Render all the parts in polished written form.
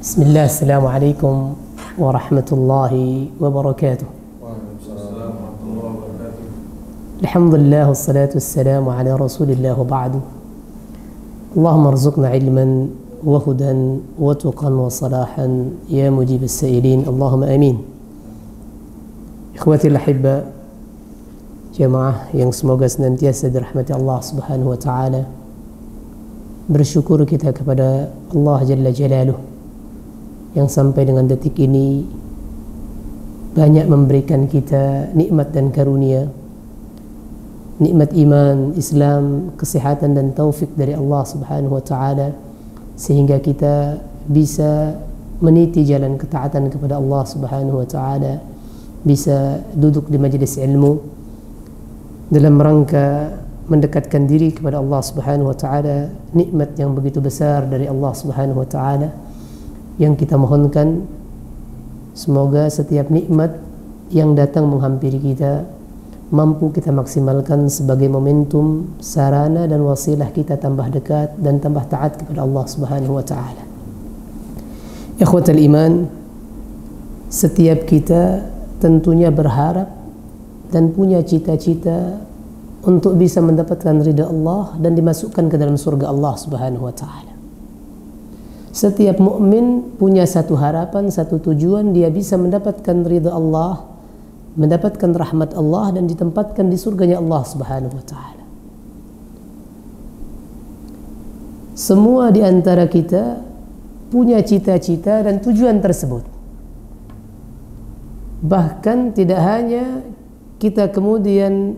Bismillah, assalamualaikum warahmatullahi wabarakatuh. Alhamdulillah, wassalatu wassalamu ala rasulillah wa ba'du. Allahumma arzuqna ilman wa hudan wa tuqan wa salahan ya mujib as-sa'ilin, Allahumma amin. Ikhwati al-ahibba, jamaah yang semoga senantiasa dirahmati Allah subhanahu wa ta'ala. Bersyukur kita kepada Allah Jalla Jalaluh yang sampai dengan detik ini banyak memberikan kita nikmat dan karunia, nikmat iman, Islam, kesehatan dan taufik dari Allah subhanahu wa ta'ala, sehingga kita bisa meniti jalan ketaatan kepada Allah subhanahu wa ta'ala, bisa duduk di majlis ilmu dalam rangka mendekatkan diri kepada Allah subhanahu wa ta'ala. Nikmat yang begitu besar dari Allah subhanahu wa ta'ala yang kita mohonkan semoga setiap nikmat yang datang menghampiri kita mampu kita maksimalkan sebagai momentum, sarana dan wasilah kita tambah dekat dan tambah taat kepada Allah subhanahu wa ta'ala. Ikhwatal iman, setiap kita tentunya berharap dan punya cita-cita untuk bisa mendapatkan ridha Allah dan dimasukkan ke dalam surga Allah subhanahu wa ta'ala. Setiap mukmin punya satu harapan, satu tujuan, dia bisa mendapatkan ridha Allah, mendapatkan rahmat Allah dan ditempatkan di surganya Allah subhanahu wa ta'ala. Semua di antara kita punya cita-cita dan tujuan tersebut. Bahkan tidak hanya kita kemudian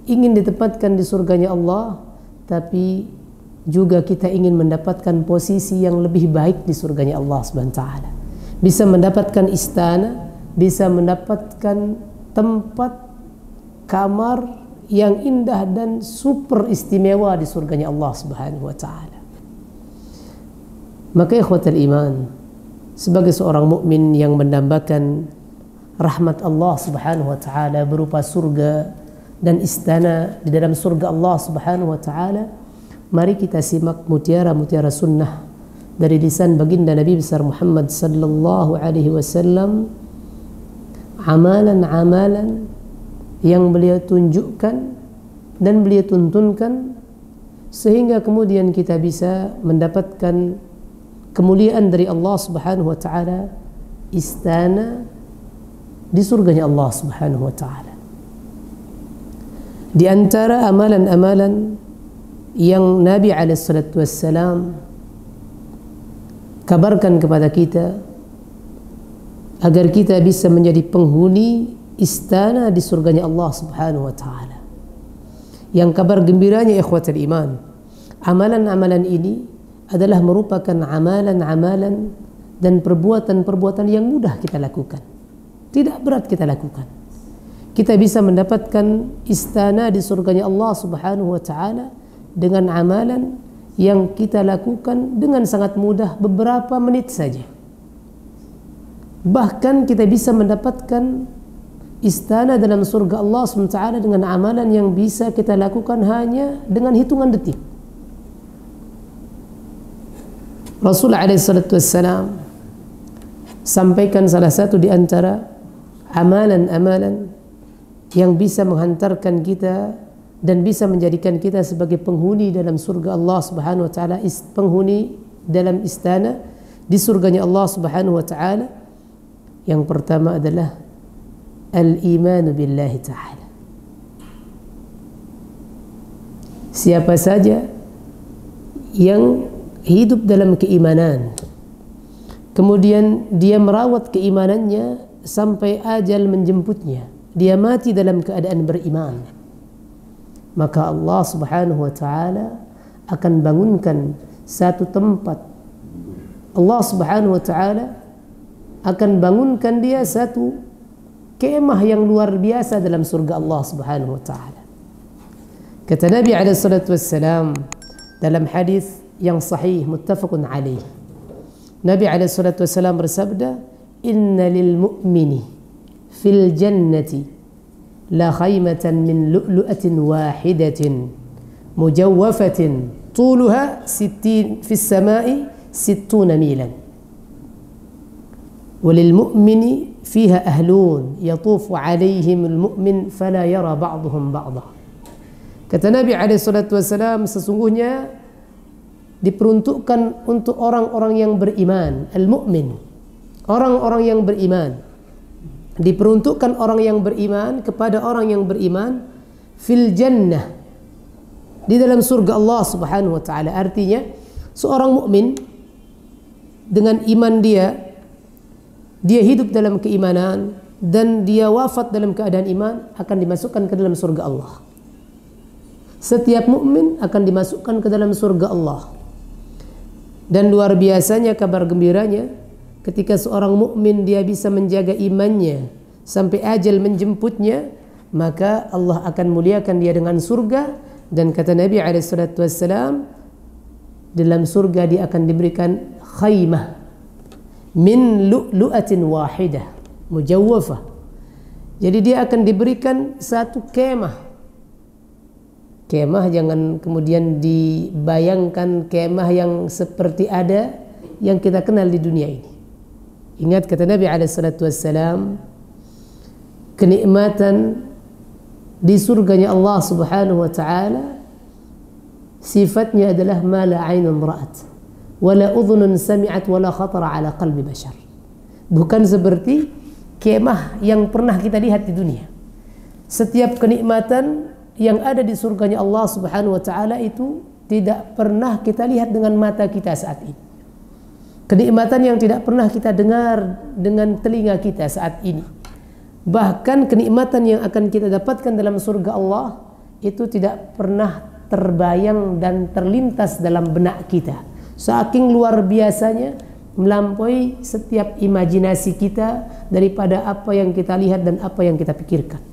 ingin ditempatkan di surganya Allah, tapi juga kita ingin mendapatkan posisi yang lebih baik di surganya Allah subhanahu wa ta'ala. Bisa mendapatkan istana, bisa mendapatkan tempat kamar yang indah dan super istimewa di surganya Allah subhanahu wa ta'ala. Maka ikhwatal iman, sebagai seorang mukmin yang mendambakan rahmat Allah subhanahu wa ta'ala berupa surga dan istana di dalam surga Allah subhanahu wa ta'ala, mari kita simak mutiara-mutiara sunnah dari lisan baginda Nabi besar Muhammad sallallahu alaihi wasallam, amalan-amalan yang beliau tunjukkan dan beliau tuntunkan sehingga kemudian kita bisa mendapatkan kemuliaan dari Allah subhanahu wa ta'ala, istana di surganya Allah subhanahu wa ta'ala. Di antara amalan-amalan yang Nabi SAW kabarkan kepada kita agar kita bisa menjadi penghuni istana di surganya Allah subhanahu wa ta'ala. Yang kabar gembiranya ikhwatul iman, amalan-amalan ini adalah merupakan amalan-amalan dan perbuatan-perbuatan yang mudah kita lakukan, tidak berat kita lakukan. Kita bisa mendapatkan istana di surganya Allah subhanahu wa ta'ala dengan amalan yang kita lakukan dengan sangat mudah, beberapa menit saja. Bahkan kita bisa mendapatkan istana dalam surga Allah SWT dengan amalan yang bisa kita lakukan hanya dengan hitungan detik. Rasulullah SAW sampaikan salah satu di antara amalan-amalan yang bisa menghantarkan kita dan bisa menjadikan kita sebagai penghuni dalam surga Allah subhanahu wa ta'ala, penghuni dalam istana di surganya Allah subhanahu wa ta'ala. Yang pertama adalah al-imanu billahi ta'ala. Siapa saja yang hidup dalam keimanan, kemudian dia merawat keimanannya sampai ajal menjemputnya, dia mati dalam keadaan beriman, maka Allah subhanahu wa ta'ala akan bangunkan satu tempat. Allah subhanahu wa ta'ala akan bangunkan dia satu kemah yang luar biasa dalam surga Allah subhanahu wa ta'ala. Kata Nabi SAW dalam hadis yang sahih muttafaqun alaih, Nabi SAW bersabda, inna lil mu'mini fil jannati la khaymatan min lu'lu'atin wahidatin mujawwafatin طولها 60 في السماء 60 ميلا walil mu'mini fiha ahlun yatufu alaihimul mu'min fala yara ba'duhum ba'dah. Kata Nabi SAW, sesungguhnya diperuntukkan untuk orang-orang yang beriman, al-mu'min, orang-orang yang beriman, diperuntukkan orang yang beriman kepada orang yang beriman fil jannah, di dalam surga Allah Subhanahu wa taala. Artinya seorang mukmin dengan iman dia hidup dalam keimanan dan dia wafat dalam keadaan iman, akan dimasukkan ke dalam surga Allah. Setiap mukmin akan dimasukkan ke dalam surga Allah. Dan luar biasanya kabar gembiranya ketika seorang mukmin dia bisa menjaga imannya sampai ajal menjemputnya, maka Allah akan muliakan dia dengan surga. Dan kata Nabi SAW, dalam surga dia akan diberikan khaymah min lu'lu'atin wahidah mujawwafah. Jadi dia akan diberikan satu kemah. Kemah jangan kemudian dibayangkan kemah yang seperti ada yang kita kenal di dunia ini. Ingat kata Nabi SAW, kenikmatan di surganya Allah Subhanahu wa taala sifatnya adalah ma la 'ainun ra'at wa la udhunun sami'at wa la khatara 'ala qalbi bashar. Bukan seperti kemah yang pernah kita lihat di dunia. Setiap kenikmatan yang ada di surganya Allah Subhanahu wa taala itu tidak pernah kita lihat dengan mata kita saat ini. Kenikmatan yang tidak pernah kita dengar dengan telinga kita saat ini. Bahkan kenikmatan yang akan kita dapatkan dalam surga Allah itu tidak pernah terbayang dan terlintas dalam benak kita. Saking luar biasanya, melampaui setiap imajinasi kita daripada apa yang kita lihat dan apa yang kita pikirkan.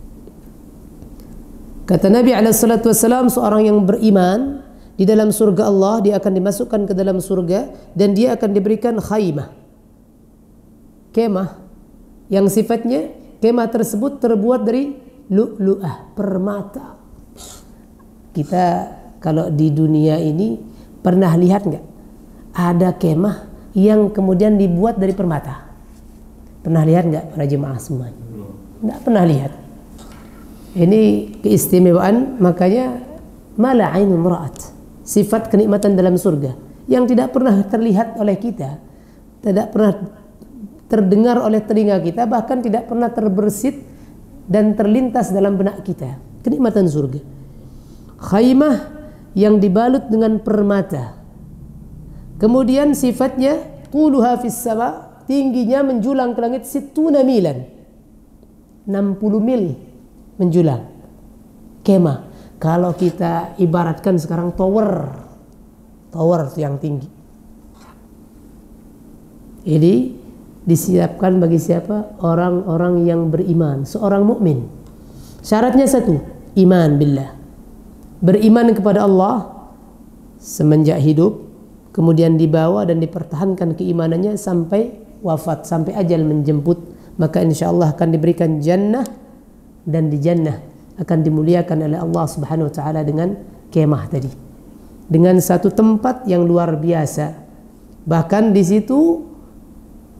Kata Nabi SAW, seorang yang beriman di dalam surga Allah, dia akan dimasukkan ke dalam surga dan dia akan diberikan khaymah, kemah, yang sifatnya kemah tersebut terbuat dari lu'lu'ah, permata. Kita kalau di dunia ini pernah lihat nggak ada kemah yang kemudian dibuat dari permata? Pernah lihat nggak para jemaah semuanya? Nggak pernah lihat. Ini keistimewaan, makanya mala ainun ra'at, sifat kenikmatan dalam surga yang tidak pernah terlihat oleh kita, tidak pernah terdengar oleh telinga kita, bahkan tidak pernah terbersit dan terlintas dalam benak kita. Kenikmatan surga, khaymah yang dibalut dengan permata, kemudian sifatnya tuluha fis sama, tingginya menjulang ke langit 60 milan, 60 mil menjulang. Kemah, kalau kita ibaratkan sekarang tower yang tinggi. Ini disiapkan bagi siapa? Orang-orang yang beriman, seorang mukmin. Syaratnya satu, iman billah, beriman kepada Allah semenjak hidup, kemudian dibawa dan dipertahankan keimanannya sampai wafat, sampai ajal menjemput, maka insyaallah akan diberikan jannah, dan di jannah akan dimuliakan oleh Allah Subhanahu wa taala dengan kemah tadi, dengan satu tempat yang luar biasa. Bahkan di situ,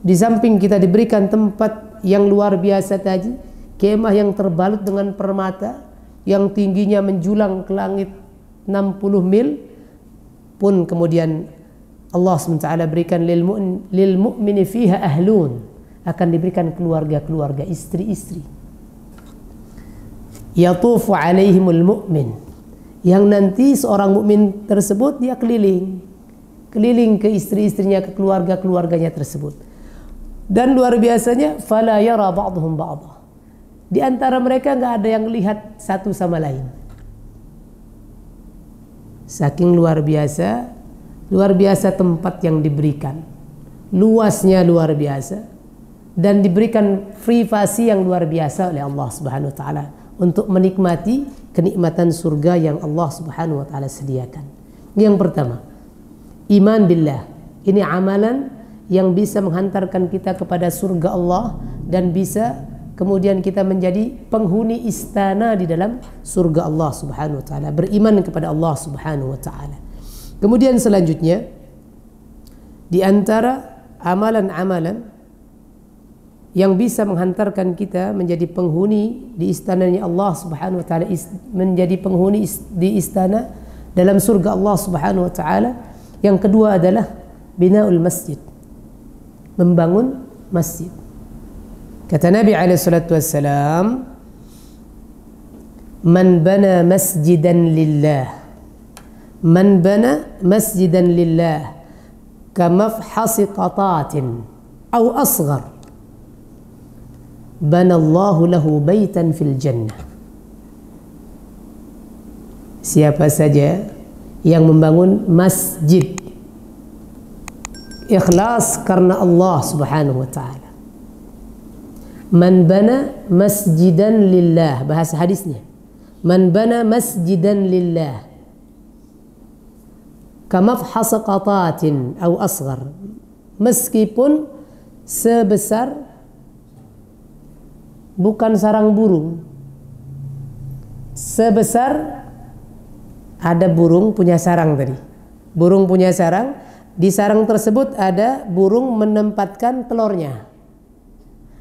di samping kita diberikan tempat yang luar biasa tadi, kemah yang terbalut dengan permata yang tingginya menjulang ke langit 60 mil pun kemudian Allah SWT berikan lil mu'mini fiha ahlun, akan diberikan keluarga-keluarga, istri-istri. Yatufu alaihimul mu'min, yang nanti seorang mukmin tersebut dia keliling ke istri-istrinya, ke keluarga-keluarganya tersebut. Dan luar biasanya fala yara ba'dhum ba'dha, di antara mereka enggak ada yang lihat satu sama lain. Saking luar biasa tempat yang diberikan, luasnya luar biasa, dan diberikan privasi yang luar biasa oleh Allah Subhanahu wa taala untuk menikmati kenikmatan surga yang Allah Subhanahu wa taala sediakan. Yang pertama, iman billah. Ini amalan yang bisa menghantarkan kita kepada surga Allah dan bisa kemudian kita menjadi penghuni istana di dalam surga Allah Subhanahu wa taala, beriman kepada Allah Subhanahu wa taala. Kemudian selanjutnya, di antara amalan-amalan yang bisa menghantarkan kita menjadi penghuni di istananya Allah Subhanahu wa taala, menjadi penghuni di istana dalam surga Allah Subhanahu wa taala. Yang kedua adalah binaul masjid, membangun masjid. Kata Nabi alaihi salatu wassalam, man bana masjidan lillah, man bana masjidan lillah kamafhasi qatatin aw asghar banallahu lahu baitan fil jannah. Siapa saja yang membangun masjid ikhlas karena Allah Subhanahu wa taala, man bana masjidan lillah, bahasa hadisnya, man bana masjidan lillah kamafhas qatatin aw asghar, meskipun sebesar, bukan sarang burung, sebesar, ada burung punya sarang tadi, burung punya sarang, di sarang tersebut ada burung menempatkan telurnya.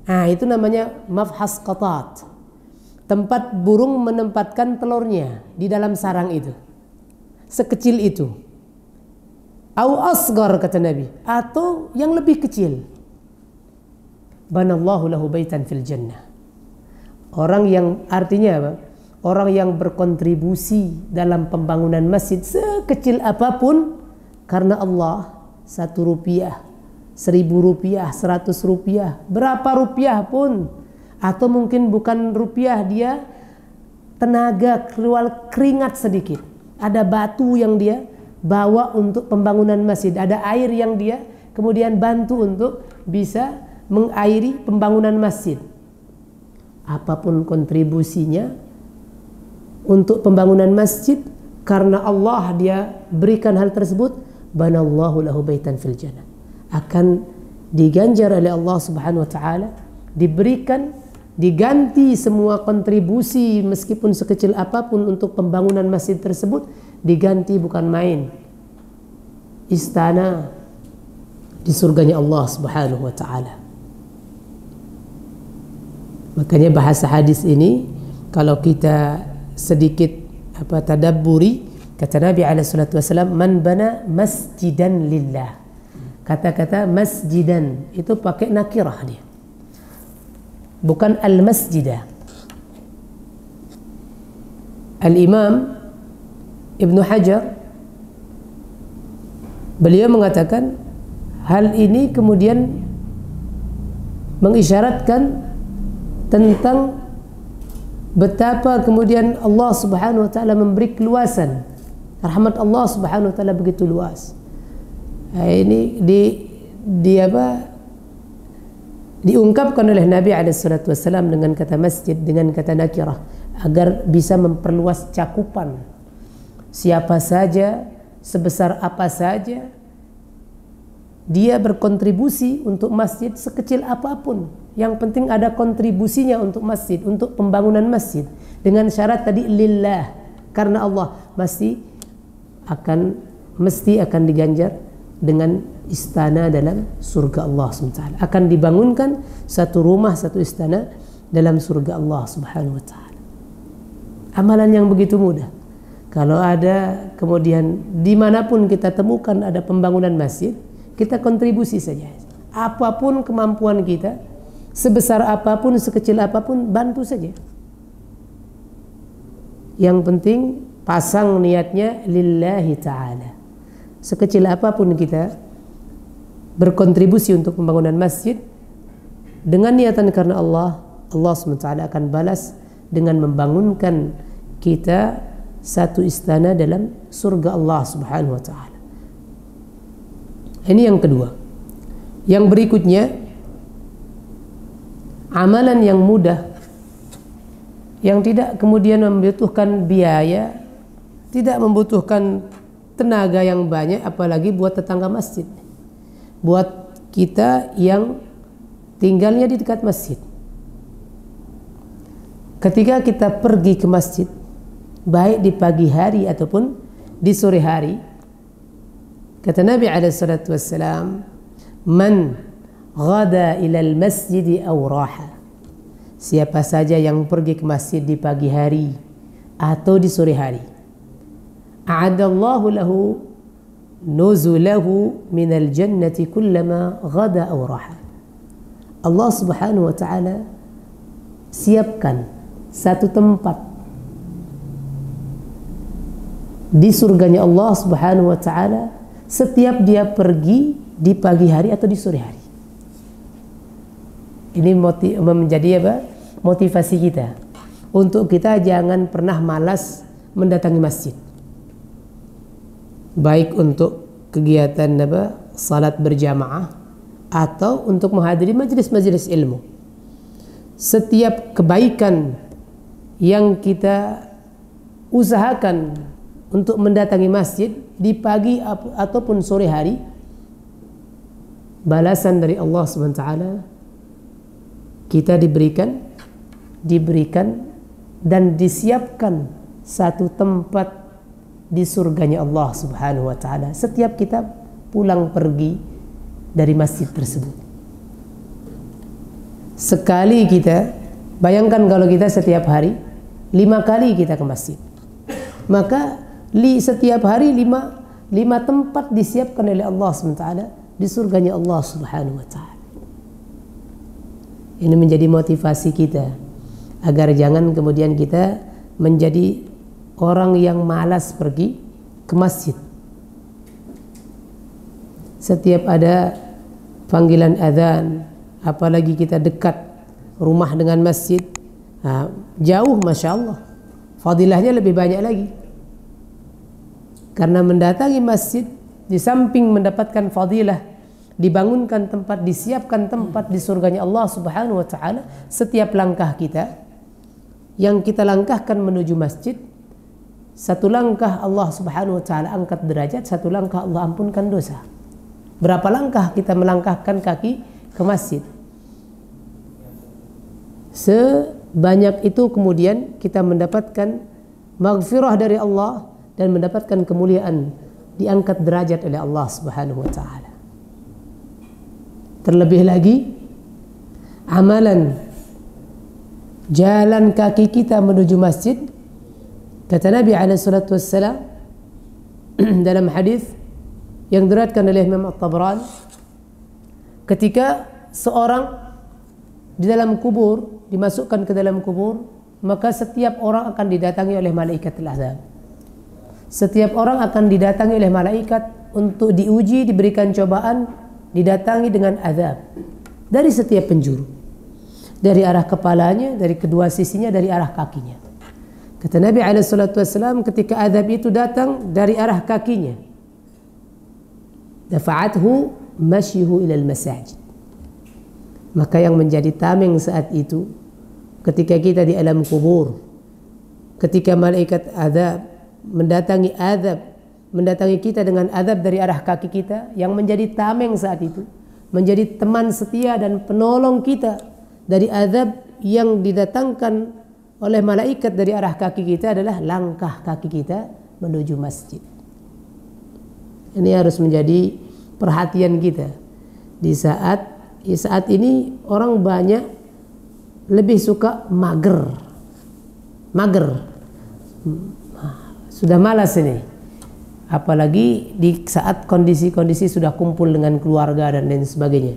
Nah, itu namanya mafhas qatat, tempat burung menempatkan telurnya di dalam sarang itu, sekecil itu. Au asgar, kata Nabi, atau yang lebih kecil. Banallahu lahu baitan fil jannah. Orang yang, artinya apa? Orang yang berkontribusi dalam pembangunan masjid sekecil apapun karena Allah, 1 rupiah, 1000 rupiah, 100 rupiah, berapa rupiah pun, atau mungkin bukan rupiah, dia tenaga, keluar keringat sedikit, ada batu yang dia bawa untuk pembangunan masjid, ada air yang dia kemudian bantu untuk bisa mengairi pembangunan masjid. Apapun kontribusinya untuk pembangunan masjid, karena Allah dia berikan hal tersebut, banallahu lahu baitan fil jannah, akan diganjar oleh Allah Subhanahu wa taala, diberikan, diganti semua kontribusi meskipun sekecil apapun untuk pembangunan masjid tersebut, diganti bukan main, istana di surganya Allah Subhanahu wa taala. Makanya bahasa hadis ini kalau kita sedikit tadabburi, kata Nabi alaihi salatu wasallam, man bana masjidan lillah. Kata-kata masjidan itu pakai nakirah dia, bukan al-masjidah. Al-Imam Ibnu Hajar beliau mengatakan hal ini kemudian mengisyaratkan tentang betapa kemudian Allah Subhanahu wa taala memberi keluasan, rahmat Allah Subhanahu wa taala begitu luas. Ini diungkapkan oleh Nabi alaihi salatu wasallam dengan kata masjid, dengan kata nakirah, agar bisa memperluas cakupan. Siapa saja, sebesar apa saja, dia berkontribusi untuk masjid sekecil apapun. Yang penting ada kontribusinya untuk masjid, untuk pembangunan masjid. Dengan syarat tadi lillah, karena Allah, mesti akan diganjar dengan istana dalam surga Allah SWT. Akan dibangunkan satu rumah, satu istana dalam surga Allah Subhanahu wa taala. Amalan yang begitu mudah. Kalau ada kemudian dimanapun kita temukan ada pembangunan masjid, kita kontribusi saja. Apapun kemampuan kita, sebesar apapun, sekecil apapun, bantu saja. Yang penting pasang niatnya lillahi ta'ala. Sekecil apapun kita berkontribusi untuk pembangunan masjid dengan niatan karena Allah, Allah SWT akan balas dengan membangunkan kita satu istana dalam surga Allah Subhanahu wa taala. Ini yang kedua. Yang berikutnya, amalan yang mudah, yang tidak kemudian membutuhkan biaya, tidak membutuhkan tenaga yang banyak, apalagi buat tetangga masjid, buat kita yang tinggalnya di dekat masjid. Ketika kita pergi ke masjid, baik di pagi hari ataupun di sore hari, kata Nabi alaihi salatu wassalam, man ghada ilal masjidi aw raha. Siapa saja yang pergi ke masjid di pagi hari atau di sore hari, a'adallahu lahu nuzulahu minal jannati kullama ghada aw raha. Allah Subhanahu wa taala siapkan satu tempat di surganya Allah Subhanahu wa taala setiap dia pergi di pagi hari atau di sore hari. Ini menjadi apa? Motivasi kita untuk kita jangan pernah malas mendatangi masjid. Baik untuk kegiatan apa? Salat berjamaah atau untuk menghadiri majelis-majelis ilmu. Setiap kebaikan yang kita usahakan untuk mendatangi masjid di pagi ataupun sore hari, balasan dari Allah Subhanahu wa taala kita diberikan dan disiapkan satu tempat di surganya Allah Subhanahu wa taala setiap kita pulang pergi dari masjid tersebut. Sekali kita, bayangkan kalau kita setiap hari 5 kali kita ke masjid, maka setiap hari 5 tempat disiapkan oleh Allah SWT di surganya Allah Subhanahu wa taala. Ini menjadi motivasi kita agar jangan kemudian kita menjadi orang yang malas pergi ke masjid. Setiap ada panggilan azan, apalagi kita dekat rumah dengan masjid, jauh, masya Allah, fadilahnya lebih banyak lagi. Karena mendatangi masjid di samping mendapatkan fadilah, dibangunkan tempat, disiapkan tempat di surganya Allah Subhanahu wa taala, setiap langkah kita yang kita langkahkan menuju masjid, satu langkah Allah Subhanahu wa taala angkat derajat, satu langkah Allah ampunkan dosa. Berapa langkah kita melangkahkan kaki ke masjid? Sebanyak itu kemudian kita mendapatkan maghfirah dari Allah dan mendapatkan kemuliaan, diangkat derajat oleh Allah Subhanahu wa taala. Terlebih lagi amalan jalan kaki kita menuju masjid, kata Nabi alaihi salatu wassalam dalam hadis yang diriwayatkan oleh Imam At-Tabrani, ketika seorang di dalam kubur, dimasukkan ke dalam kubur, maka setiap orang akan didatangi oleh malaikat al-azab. Setiap orang akan didatangi oleh malaikat untuk diuji, diberikan cobaan, didatangi dengan azab dari setiap penjuru, dari arah kepalanya, dari kedua sisinya, dari arah kakinya. Kata Nabi SAW, ketika azab itu datang dari arah kakinya, dafa'athu masyihu ilal masajid. Maka yang menjadi tameng saat itu, ketika kita di alam kubur, ketika malaikat azab mendatangi kita dengan azab dari arah kaki kita, yang menjadi tameng saat itu, menjadi teman setia dan penolong kita dari azab yang didatangkan oleh malaikat dari arah kaki kita adalah langkah kaki kita menuju masjid. Ini harus menjadi perhatian kita di saat ini orang banyak lebih suka mager, sudah malas ini, apalagi di saat kondisi-kondisi sudah kumpul dengan keluarga dan lain sebagainya.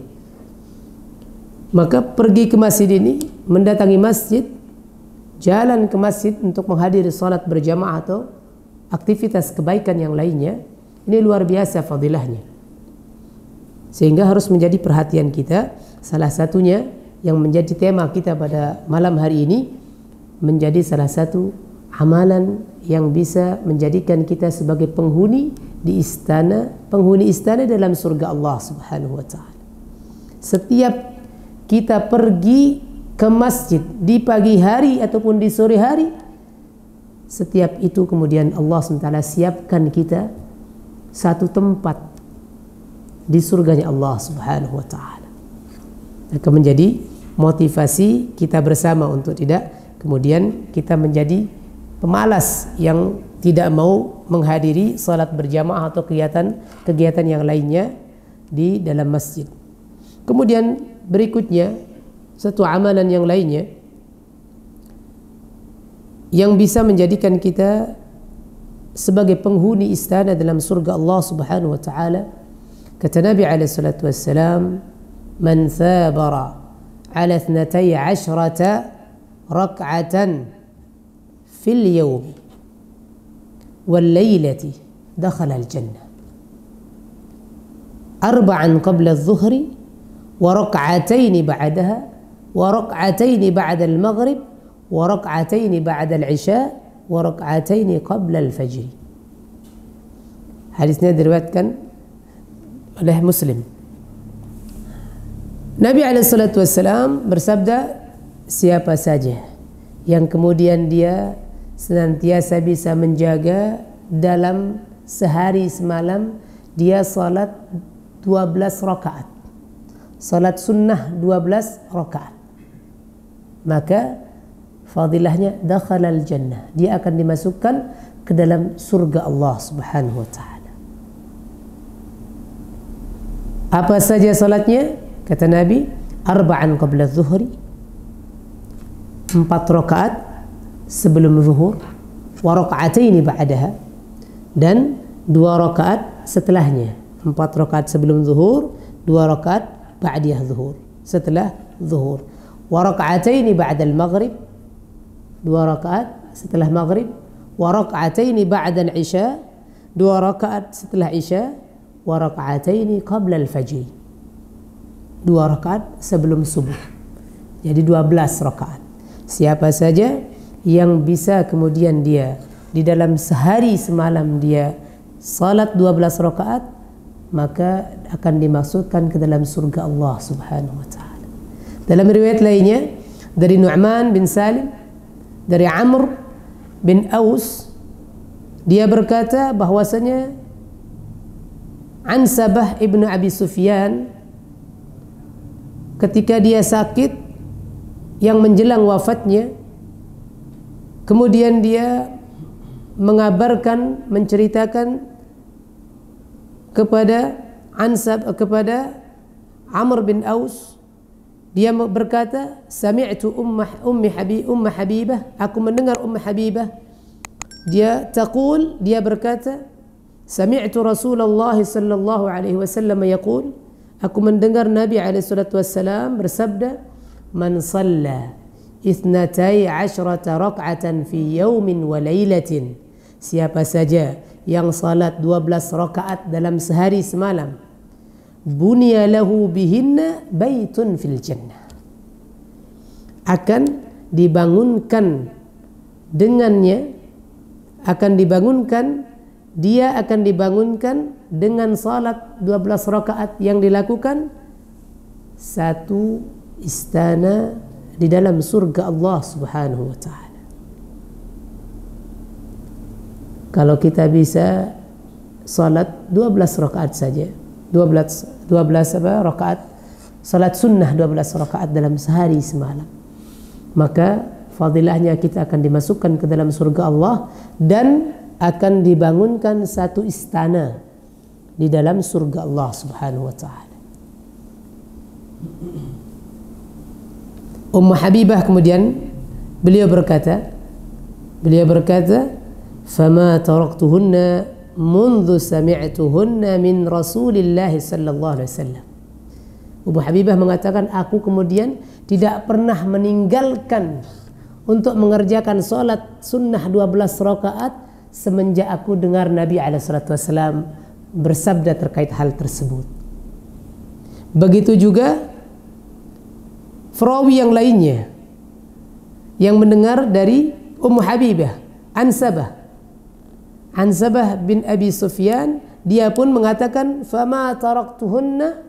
Maka pergi ke masjid ini, mendatangi masjid, jalan ke masjid untuk menghadiri salat berjamaah atau aktivitas kebaikan yang lainnya, ini luar biasa fadilahnya. Sehingga harus menjadi perhatian kita. Salah satunya yang menjadi tema kita pada malam hari ini, menjadi salah satu amalan yang bisa menjadikan kita sebagai penghuni istana dalam surga Allah Subhanahu wa taala. Setiap kita pergi ke masjid di pagi hari ataupun di sore hari, setiap itu kemudian Allah SWT siapkan kita satu tempat di surganya Allah Subhanahu wa taala. Akan menjadi motivasi kita bersama untuk tidak kemudian kita menjadi pemalas yang tidak mau menghadiri salat berjamaah atau kegiatan yang lainnya di dalam masjid. Kemudian berikutnya satu amalan yang lainnya yang bisa menjadikan kita sebagai penghuni istana dalam surga Allah Subhanahu wa taala. Kata Nabi alaihi salatu wassalam, "Man thabara ala 12 rak'atan fil yawm wal laylati dakhala al jannah. 4 qabla adh-dhuhri wa rak'atayn ba'daha wa rak'atayn ba'da al-maghrib wa rak'atayn ba'da al-'isha wa rak'atayn qabla al-fajr." Hadisnya diriwayatkan oleh Muslim. Nabi alaihissalatu wassalam bersabda, siapa saja yang kemudian dia senantiasa bisa menjaga dalam sehari semalam dia salat 12 rakaat, salat sunnah 12 rakaat, maka fadilahnya dakhalal jannah, dia akan dimasukkan ke dalam surga Allah Subhanahu wa taala. Apa saja salatnya? Kata Nabi, 4 qabla adh-dhuhri, 4 rakaat sebelum zuhur, wa raka'ataini ba'daha, dan 2 rakaat setelahnya. 4 rakaat sebelum zuhur, 2 rakaat ba'diyah zuhur, setelah zuhur. Wa raka'ataini ba'da al-maghrib, 2 rakaat setelah maghrib. Wa raka'ataini ba'da al-isya, 2 rakaat setelah isya. Wa raka'ataini qabla al-fajr, 2 rakaat sebelum subuh. Jadi 12 rakaat. Siapa saja yang bisa kemudian dia di dalam sehari semalam dia salat 12 rakaat, maka akan dimasukkan ke dalam surga Allah Subhanahu wa taala. Dalam riwayat lainnya dari Nu'man bin Salim dari Amr bin Aus, dia berkata bahwasanya Ansabah ibnu Abi Sufyan ketika dia sakit yang menjelang wafatnya, kemudian dia mengabarkan, menceritakan kepada kepada Amr bin Aus, dia berkata, sami'tu Ummu Habibah, aku mendengar Ummu Habibah, dia taqul, dia berkata, sami'tu Rasulullah sallallahu alaihi wasallam yaqul, aku mendengar Nabi alaihi salatu wassalam bersabda, man shalla 12 rak'atan fi yawmin wa lailatin, siapa saja yang salat 12 rakaat dalam sehari semalam, bunya lahu bihinna baitun fil jannah, akan dibangunkan dengannya, dia akan dibangunkan dengan salat 12 rakaat yang dilakukan satu istana di dalam surga Allah Subhanahu wa taala. Kalau kita bisa salat 12 rakaat saja, 12 rakaat salat sunnah 12 rakaat dalam sehari semalam, maka fadilahnya kita akan dimasukkan ke dalam surga Allah dan akan dibangunkan satu istana di dalam surga Allah Subhanahu wa taala. Ummu Habibah kemudian beliau berkata, fama taraktuhunna mundu sami'tuhunna min Rasulillah sallallahu alaihi wasallam. Ummu Habibah mengatakan, aku kemudian tidak pernah meninggalkan untuk mengerjakan salat sunnah 12 rakaat semenjak aku dengar Nabi SAW bersabda terkait hal tersebut. Begitu juga perawi yang lainnya yang mendengar dari Ummu Habibah, Ansabah bin Abi Sufyan, dia pun mengatakan, fama taraktuhunna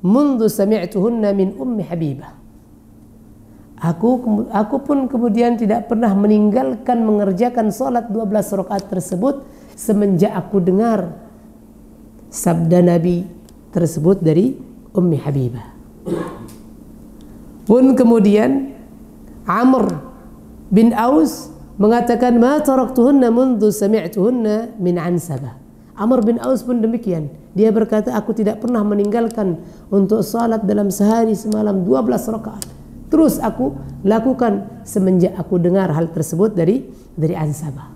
mundu sami'tuhunna min Ummi Habibah. Aku pun kemudian tidak pernah meninggalkan mengerjakan salat 12 rakaat tersebut semenjak aku dengar sabda Nabi tersebut dari Ummi Habibah. Pun kemudian Amr bin Aus mengatakan, ma taraktuhunna mundu sami'tuhunna min Ansabah. Amr bin Aus pun demikian. Dia berkata, aku tidak pernah meninggalkan untuk salat dalam sehari semalam 12 rakaat. Terus aku lakukan semenjak aku dengar hal tersebut dari Ansabah.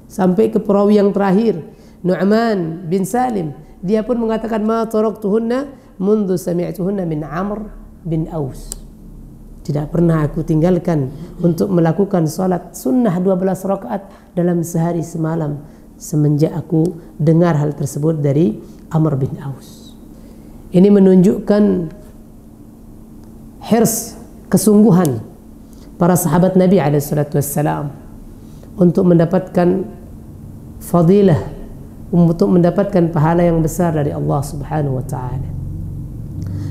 Sampai ke perawi yang terakhir, Nu'man bin Salim, dia pun mengatakan, ma taraktuhunna mundu sami'tuhunna min Amr bin Aus. Tidak pernah aku tinggalkan untuk melakukan salat sunnah 12 rakaat dalam sehari semalam semenjak aku dengar hal tersebut dari Amr bin Aus. Ini menunjukkan hirs, kesungguhan para sahabat Nabi SAW untuk mendapatkan fadilah, untuk mendapatkan pahala yang besar dari Allah Subhanahu wa taala.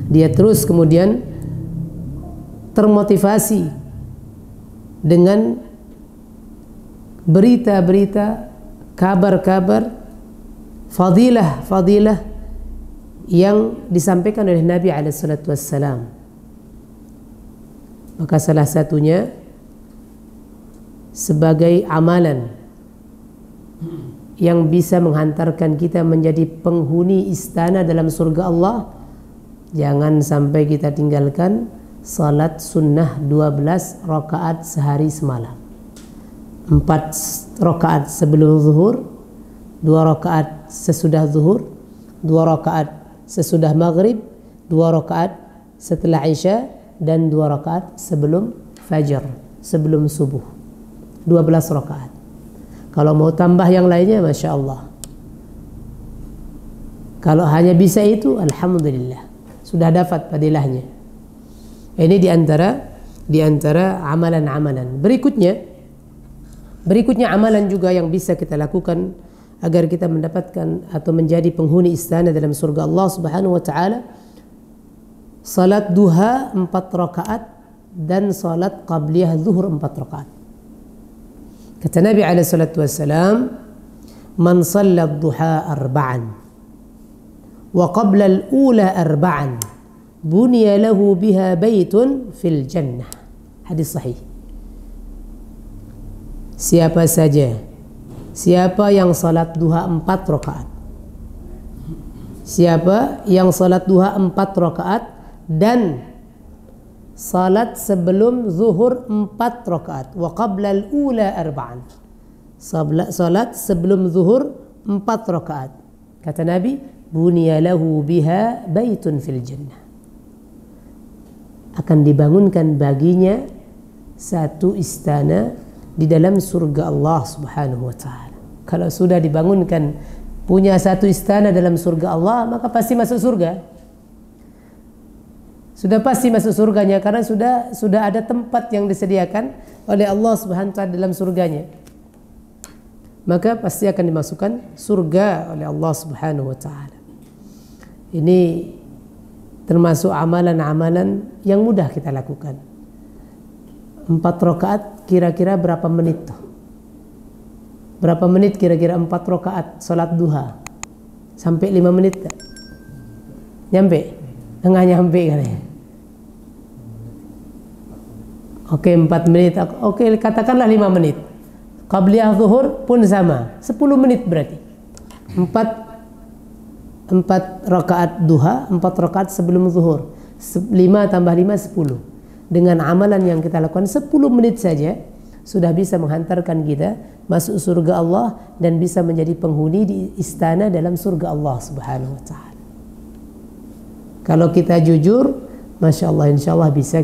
Dia terus kemudian termotivasi dengan berita-berita, kabar-kabar, fadilah yang disampaikan oleh Nabi SAW. Maka salah satunya sebagai amalan yang bisa menghantarkan kita menjadi penghuni istana dalam surga Allah, jangan sampai kita tinggalkan salat sunnah 12 rakaat sehari semalam. 4 rakaat sebelum zuhur, 2 rakaat sesudah zuhur, 2 rakaat sesudah maghrib, 2 rakaat setelah isya, dan 2 rakaat sebelum fajar, sebelum subuh. 12 rakaat. Kalau mau tambah yang lainnya, Masya Allah. Kalau hanya bisa itu, Alhamdulillah, sudah dapat padilahnya. Ini diantara amalan-amalan. Berikutnya amalan juga yang bisa kita lakukan agar kita mendapatkan atau menjadi penghuni istana dalam surga Allah Subhanahu wa taala. Salat duha 4 rakaat dan salat qabliyah zuhur 4 rakaat. Kata Nabi alaihi salatu wassalam, man shalla ad-duha arba'an wa qabla al-ula arba'an buniya lahu biha baitun fil jannah. Hadis sahih. Siapa yang salat duha 4 rakaat, siapa yang salat duha 4 rakaat dan salat sebelum zuhur 4 rakaat, wa qabla al-ula arba'an, salat sebelum zuhur 4 rakaat, kata Nabi, buniya lahu biha baitun fil jannah, akan dibangunkan baginya satu istana di dalam surga Allah Subhanahu wa taala. Kalau sudah dibangunkan punya satu istana dalam surga Allah, maka pasti masuk surga. Sudah pasti masuk surganya, karena sudah ada tempat yang disediakan oleh Allah Subhanahu wa taala dalam surganya. Maka pasti akan dimasukkan surga oleh Allah Subhanahu wa taala. Ini termasuk amalan-amalan yang mudah kita lakukan. 4 rakaat kira-kira berapa menit tuh? Berapa menit kira-kira 4 rakaat salat duha? Sampai 5 menit tak? Nyampe? Enggak nyampe kan ya? Oke, 4 menit. Oke, katakanlah 5 menit. Qabliyah zuhur pun sama, 10 menit berarti. 4 rakaat duha, 4 rakaat sebelum zuhur. 5 tambah 5, 10. Dengan amalan yang kita lakukan 10 menit saja sudah bisa menghantarkan kita masuk surga Allah dan bisa menjadi penghuni di istana dalam surga Allah Subhanahu wa taala. Kalau kita jujur, Masya Allah, insya Allah bisa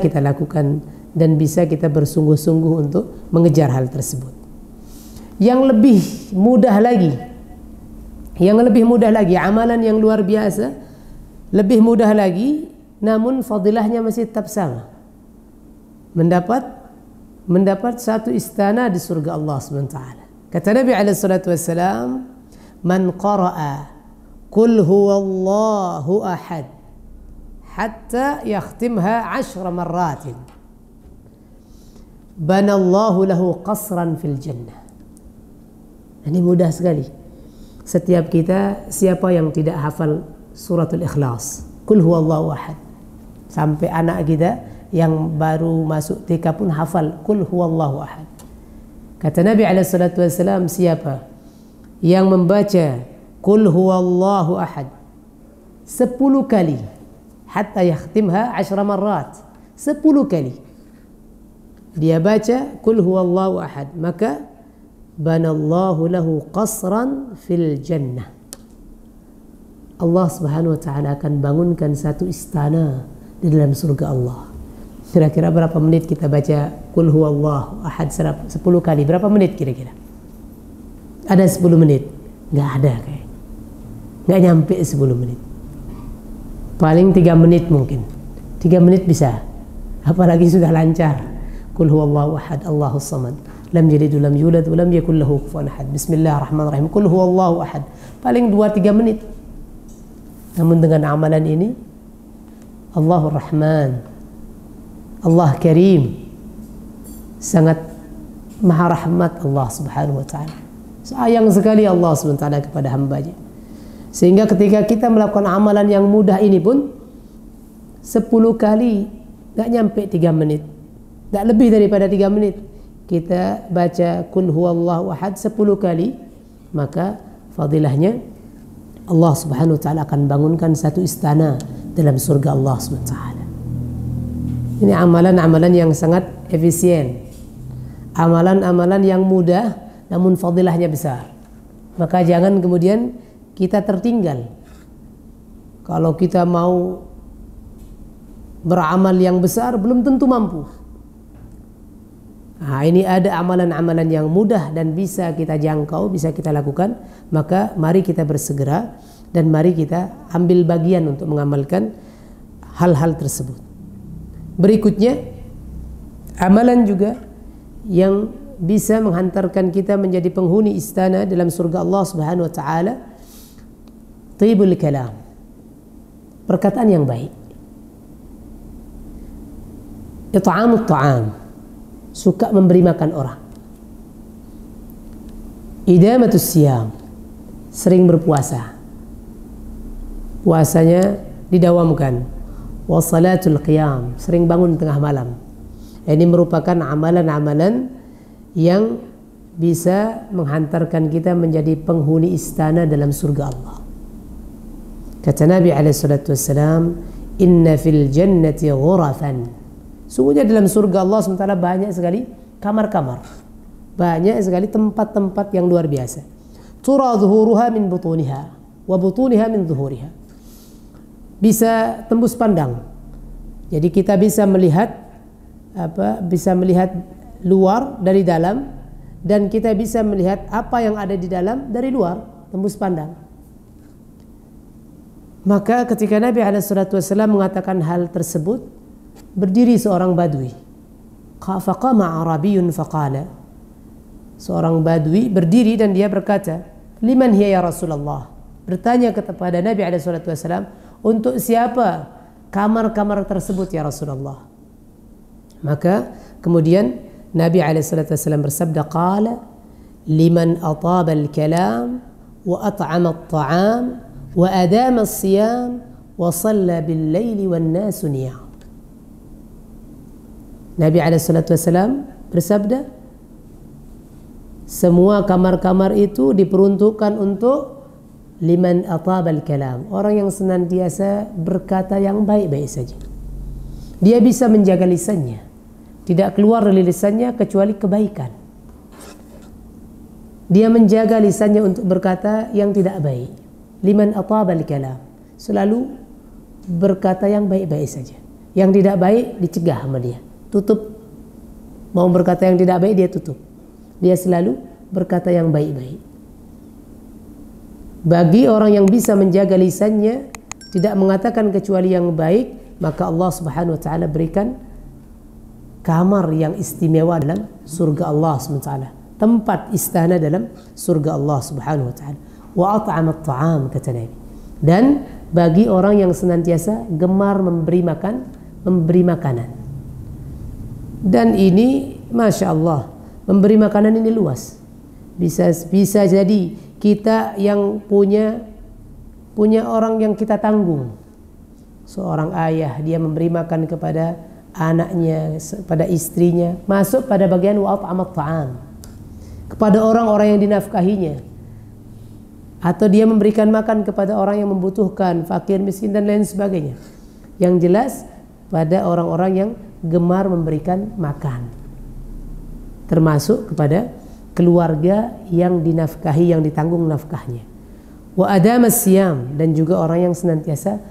kita lakukan dan bisa kita bersungguh-sungguh untuk mengejar hal tersebut. Yang lebih mudah lagi, amalan yang luar biasa, lebih mudah lagi, namun fadilahnya masih tetap sama. Mendapat satu istana di surga Allah Subhanahu wa taala. Kata Nabi alaihi salatu wassalam, man qara'a qul huwallahu ahad hatta yakhtimha 10 marratin banallahu lahu qasran fil jannah. Ini mudah sekali. Setiap kita, siapa yang tidak hafal suratul Ikhlas, qul huwallahu ahad, sampai anak kita yang baru masuk TK pun hafal qul huwallahu ahad. Kata Nabi alaihi salatu wasallam, siapa yang membaca Qul huwallahu ahad 10 kali hatta yakhtimha 10 marrat, 10 kali dia baca Qul huwallahu ahad, maka banallahu lahu qasran fil jannah. Allah Subhanahu wa taala akan bangunkan satu istana di dalam surga Allah. Kira-kira berapa menit kita baca Qul huwallahu ahad 10 kali? Berapa menit kira-kira? Ada 10 menit? Nggak ada kayak. Nggak nyampe 10 menit. Paling 3 menit mungkin. 3 menit bisa. Apalagi sudah lancar. Qul huwallahu ahad, Allahus samad. Lam yalid wa lam yulad wa lam yakul lahu kufuwan ahad. Bismillahirrahmanirrahim. Qul huwallahu ahad. Paling 2-3 menit. Namun dengan amalan ini Allahur Rahman, Allah Karim, sangat maha rahmat Allah Subhanahu wa taala. Sayang sekali Allah Subhanahu wa taala kepada hamba-Nya. Sehingga ketika kita melakukan amalan yang mudah ini pun 10 kali, enggak nyampe 3 menit. Enggak lebih daripada 3 menit. Kita baca Qul huwallahu ahad 10 kali, maka fadilahnya Allah Subhanahu wa taala akan bangunkan satu istana dalam surga Allah Subhanahu wa taala. Ini amalan-amalan yang sangat efisien. Amalan-amalan yang mudah namun fadilahnya besar. Maka jangan kemudian kita tertinggal. Kalau kita mau beramal yang besar belum tentu mampu. Nah, ini ada amalan-amalan yang mudah dan bisa kita jangkau, bisa kita lakukan. Maka mari kita bersegera dan mari kita ambil bagian untuk mengamalkan hal-hal tersebut. Berikutnya, amalan juga yang bisa menghantarkan kita menjadi penghuni istana dalam surga Allah Subhanahu wa taala, thayyibul kalam, perkataan yang baik. It'amut ta'am, suka memberi makan orang. Idamatus siyam, sering berpuasa. Puasanya didawamkan. Wassalatul qiyam, sering bangun tengah malam. Ini merupakan amalan-amalan yang bisa menghantarkan kita menjadi penghuni istana dalam surga Allah. Kata Nabi SAW, inna fil jannati ghurafan. Sungguhnya dalam surga Allah SWT banyak sekali kamar-kamar. Banyak sekali tempat-tempat yang luar biasa. Tura zuhuruha min butuniha wa butuniha min zuhuriha. Bisa tembus pandang. Jadi kita bisa melihat bisa melihat luar dari dalam, dan kita bisa melihat apa yang ada di dalam dari luar, tembus pandang. Maka ketika Nabi SAW mengatakan hal tersebut, berdiri seorang badui. Faqama Arabiyyun faqala. Seorang badui berdiri dan dia berkata, liman hiya ya Rasulullah? Bertanya kepada Nabi SAW, untuk siapa kamar-kamar tersebut ya Rasulullah? Maka kemudian Nabi SAW bersabda, qala liman ataba al-kalam wa at'ama at-ta'am wa adama as-siyam wa shalla bil-laili wan-nasu niyam. Nabi SAW bersabda, semua kamar-kamar itu diperuntukkan untuk liman atabal kalam, orang yang senantiasa berkata yang baik-baik saja. Dia bisa menjaga lisannya, tidak keluar dari lisannya kecuali kebaikan. Dia menjaga lisannya untuk berkata yang tidak baik. Liman atabal kalam, selalu berkata yang baik-baik saja. Yang tidak baik dicegah sama dia, tutup. Mau berkata yang tidak baik dia tutup. Dia selalu berkata yang baik-baik. Bagi orang yang bisa menjaga lisannya, tidak mengatakan kecuali yang baik, maka Allah Subhanahu wa taala berikan kamar yang istimewa dalam surga Allah Subhanahu wa taala, tempat istana dalam surga Allah Subhanahu wa taala. Wa at'ama at-ta'am, kata Nabi. Dan bagi orang yang senantiasa gemar memberi makanan. Dan ini Masya Allah, memberi makanan ini luas. Bisa jadi kita yang punya orang yang kita tanggung. Seorang ayah, dia memberi makan kepada anaknya, pada istrinya, masuk pada bagian wa at'amat ta'am. Kepada orang-orang yang dinafkahinya, atau dia memberikan makan kepada orang yang membutuhkan, fakir, miskin dan lain sebagainya. Yang jelas pada orang-orang yang gemar memberikan makan, termasuk kepada keluarga yang dinafkahi, yang ditanggung nafkahnya. Wa adamas siyam, dan juga orang yang senantiasa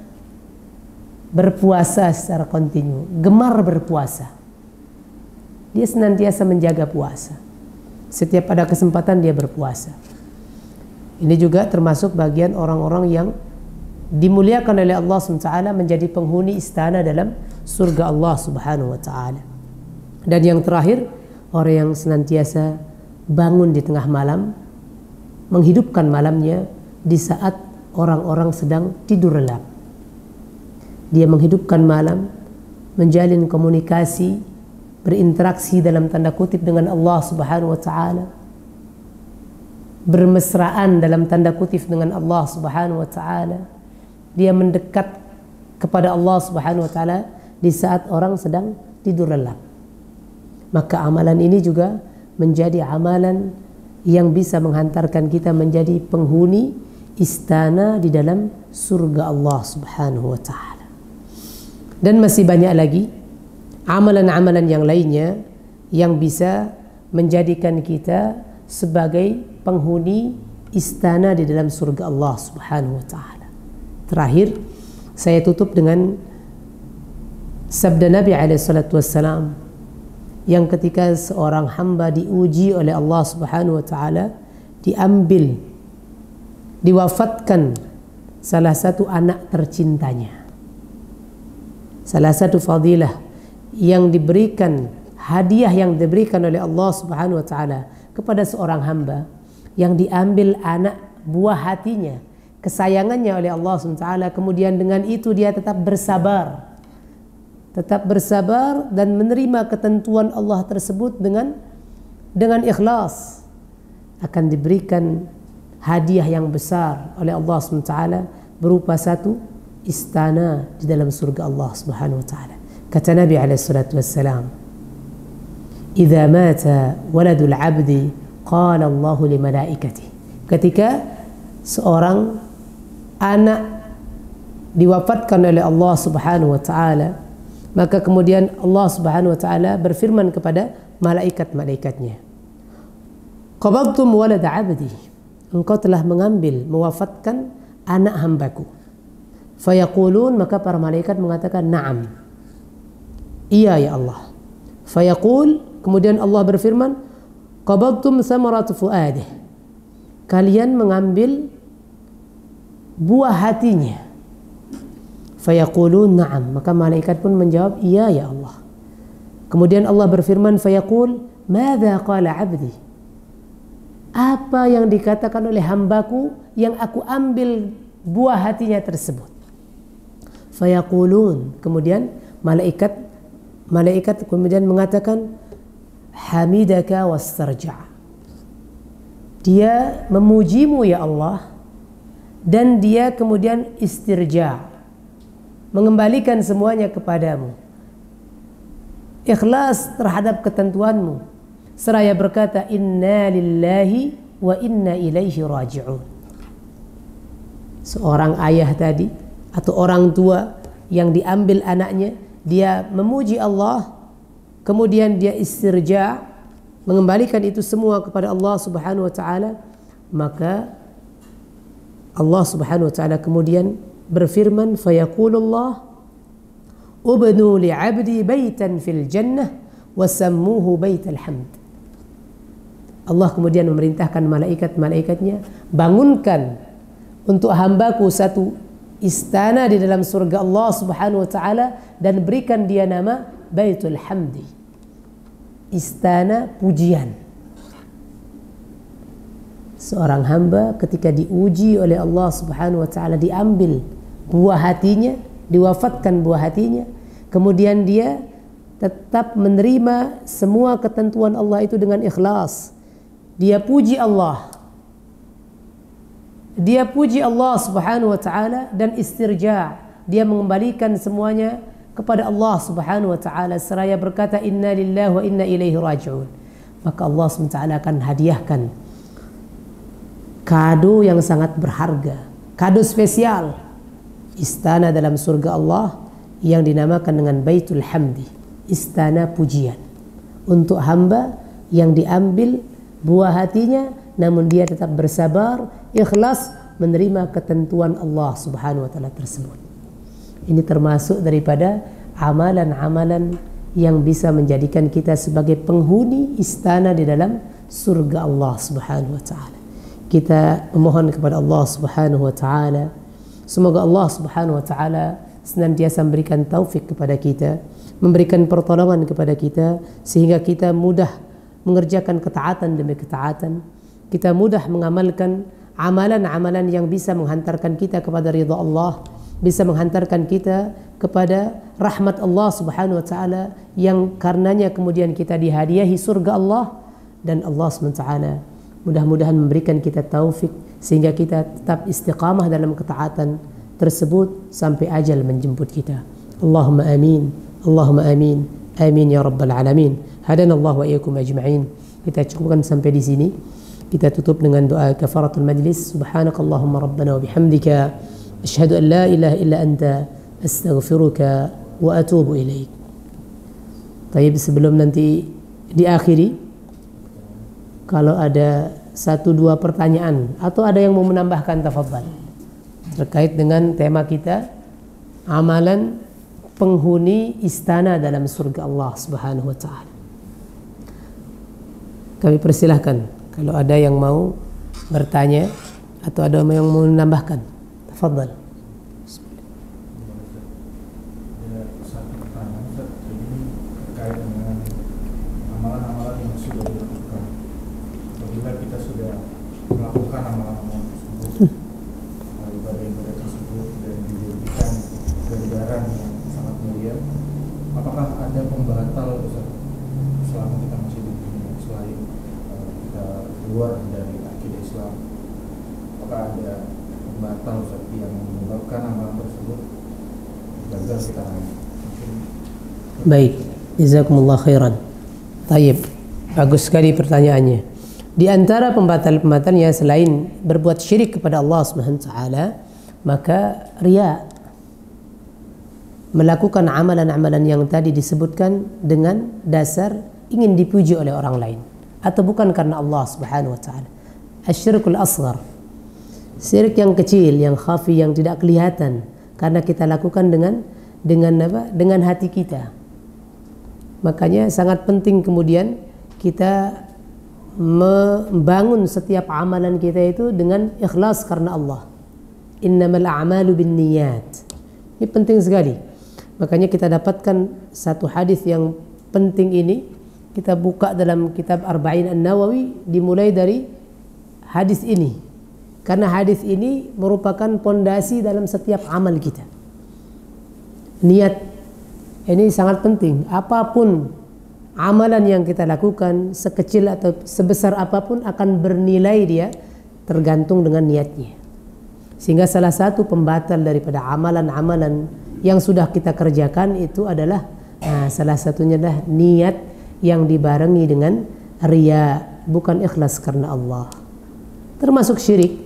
berpuasa secara kontinu, gemar berpuasa. Dia senantiasa menjaga puasa. Setiap ada kesempatan dia berpuasa. Ini juga termasuk bagian orang-orang yang dimuliakan oleh Allah SWT, menjadi penghuni istana dalam surga Allah Subhanahu wa taala. Dan yang terakhir, orang yang senantiasa bangun di tengah malam, menghidupkan malamnya di saat orang-orang sedang tidur lelap. Dia menghidupkan malam, menjalin komunikasi, berinteraksi dalam tanda kutip dengan Allah Subhanahu wa taala, bermesraan dalam tanda kutip dengan Allah Subhanahu wa taala. Dia mendekat kepada Allah Subhanahu wa taala di saat orang sedang tidur lelap. Maka amalan ini juga menjadi amalan yang bisa menghantarkan kita menjadi penghuni istana di dalam surga Allah Subhanahu wa taala. Dan masih banyak lagi amalan-amalan yang lainnya yang bisa menjadikan kita sebagai penghuni istana di dalam surga Allah Subhanahu wa taala. Terakhir, saya tutup dengan sabda Nabi SAW, yang ketika seorang hamba diuji oleh Allah Subhanahu wa taala, diwafatkan salah satu anak tercintanya. Salah satu fadilah yang diberikan, hadiah yang diberikan oleh Allah Subhanahu wa taala kepada seorang hamba, yang diambil anak buah hatinya, kesayangannya oleh Allah SWT, kemudian dengan itu dia tetap bersabar dan menerima ketentuan Allah tersebut dengan ikhlas, akan diberikan hadiah yang besar oleh Allah SWT berupa satu istana di dalam surga Allah Subhanahu wa taala. Kata Nabi SAW, "Idza mata waladul 'abdi qala Allahu li malaikatihi." Ketika seorang anak diwafatkan oleh Allah Subhanahu wa taala, maka kemudian Allah Subhanahu wa taala berfirman kepada malaikat-malaikatnya, "Qabadtum walad 'abdi." Engkau telah mewafatkan anak hambaku. Fayaqulun, maka para malaikat mengatakan, "Na'am." Iya ya Allah. Fayaqul, kemudian Allah berfirman, "Qabadtum samarat fuadih." Kalian mengambil buah hatinya. Fayaqulun na'am, maka malaikat pun menjawab, iya ya Allah. Kemudian Allah berfirman, fayaqul, madza qala 'abdi? Apa yang dikatakan oleh hambaku yang aku ambil buah hatinya tersebut? Fayaqulun, kemudian malaikat kemudian mengatakan, hamidaka wastarja'. Dia memujimu ya Allah, dan dia kemudian istirja', mengembalikan semuanya kepadamu, ikhlas terhadap ketentuanmu, seraya berkata, inna lillahi wa inna ilaihi raji'un. Seorang ayah tadi atau orang tua yang diambil anaknya, dia memuji Allah, kemudian dia istirja', mengembalikan itu semua kepada Allah Subhanahu wa taala, maka Allah Subhanahu wa taala kemudian berfirman, fayaqulullah ubnu li'abdi baitan fil jannah wasammuhu baital hamd. Allah kemudian memerintahkan malaikat-malaikatnya, bangunkan untuk hambaku satu istana di dalam surga Allah Subhanahu wa taala dan berikan dia nama Baitul Hamdi, istana pujian. Seorang hamba ketika diuji oleh Allah Subhanahu wa taala, diambil buah hatinya, diwafatkan buah hatinya, kemudian dia tetap menerima semua ketentuan Allah itu dengan ikhlas. Dia puji Allah, Subhanahu wa taala, dan istirja', dia mengembalikan semuanya kepada Allah Subhanahu wa taala seraya berkata, inna lillahi wa inna ilaihi raji'un. Maka Allah Subhanahu wa taala akan hadiahkan kado yang sangat berharga, kado spesial, istana dalam surga Allah yang dinamakan dengan Baitul Hamdi, istana pujian untuk hamba yang diambil buah hatinya, namun dia tetap bersabar, ikhlas menerima ketentuan Allah Subhanahu wa taala tersebut. Ini termasuk daripada amalan-amalan yang bisa menjadikan kita sebagai penghuni istana di dalam surga Allah Subhanahu wa taala. Kita memohon kepada Allah Subhanahu wa taala, semoga Allah Subhanahu wa taala senantiasa memberikan taufik kepada kita, memberikan pertolongan kepada kita, sehingga kita mudah mengerjakan ketaatan demi ketaatan, kita mudah mengamalkan amalan-amalan yang bisa menghantarkan kita kepada ridha Allah, bisa menghantarkan kita kepada rahmat Allah Subhanahu wa taala, yang karenanya kemudian kita dihadiahi surga Allah. Dan Allah SWT mudah-mudahan memberikan kita taufik sehingga kita tetap istiqamah dalam ketaatan tersebut sampai ajal menjemput kita. Allahumma amin, Allahumma amin, amin ya rabbal alamin. Hadanallahu wa iyyakum ajma'in. Kita cukupkan sampai di sini. Kita tutup dengan doa kafaratul majlis. Subhanakallahumma rabbana wa bihamdika asyhadu an la ilaha illa anta astaghfiruka wa atubu ilaik. Baik, sebelum nanti diakhiri, kalau ada 1-2 pertanyaan atau ada yang mau menambahkan, tafadhal, terkait dengan tema kita, amalan penghuni istana dalam surga Allah Subhanahu wa taala. Kami persilahkan kalau ada yang mau bertanya atau ada yang mau menambahkan, tafadhal. Satu pertanyaan, Ustaz, ini terkait dengan amalan-amalan yang sudah dilakukan. Apabila kita sudah melakukan amalan-amalan tersebut, ibadah-ibadah tersebut, dan dijadikan ganjaran yang sangat mulia, apakah ada pembatal, Ustaz, selama kita masih di dunia, selain kita keluar dari akidah Islam? Apakah ada pembatal, Ustaz, yang menyebabkan amalan tersebut gagal kita raih? Baik, jazakumullah khairan. Tayyib, bagus sekali pertanyaannya. Di antara pembatal-pembatal yang selain berbuat syirik kepada Allah Subhanahu wa taala, maka riya, melakukan amalan-amalan yang tadi disebutkan dengan dasar ingin dipuji oleh orang lain atau bukan karena Allah Subhanahu wa taala. Asyirkul asghar, syirik yang kecil, yang khafi, yang tidak kelihatan, karena kita lakukan dengan apa? Dengan hati kita. Makanya sangat penting kemudian kita membangun setiap amalan kita itu dengan ikhlas karena Allah. Innamal a'malu binniyat. Ini penting sekali. Makanya kita dapatkan satu hadis yang penting ini, kita buka dalam kitab Arba'in An-Nawawi, dimulai dari hadis ini. Karena hadis ini merupakan pondasi dalam setiap amal kita. Niat ini sangat penting. Apapun amalan yang kita lakukan, sekecil atau sebesar apapun, akan bernilai dia tergantung dengan niatnya. Sehingga salah satu pembatal daripada amalan-amalan yang sudah kita kerjakan itu adalah salah satunya adalah niat yang dibarengi dengan riya, bukan ikhlas karena Allah. Termasuk syirik,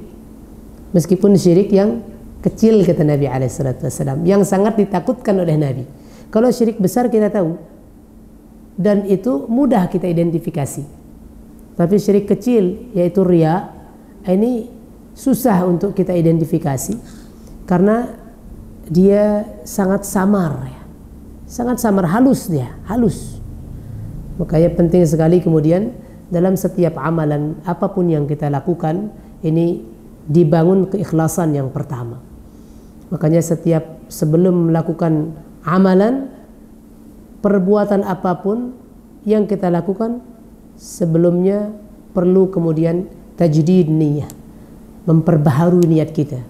meskipun syirik yang kecil, kata Nabi SAW, yang sangat ditakutkan oleh Nabi. Kalau syirik besar kita tahu, dan itu mudah kita identifikasi. Tapi syirik kecil, yaitu riya, ini susah untuk kita identifikasi karena dia sangat samar, ya. Sangat samar, halus dia, halus. Makanya penting sekali kemudian dalam setiap amalan apapun yang kita lakukan ini dibangun keikhlasan yang pertama. Makanya sebelum melakukan amalan, perbuatan apapun yang kita lakukan, sebelumnya perlu kemudian tajdid niyah, memperbaharui niat kita.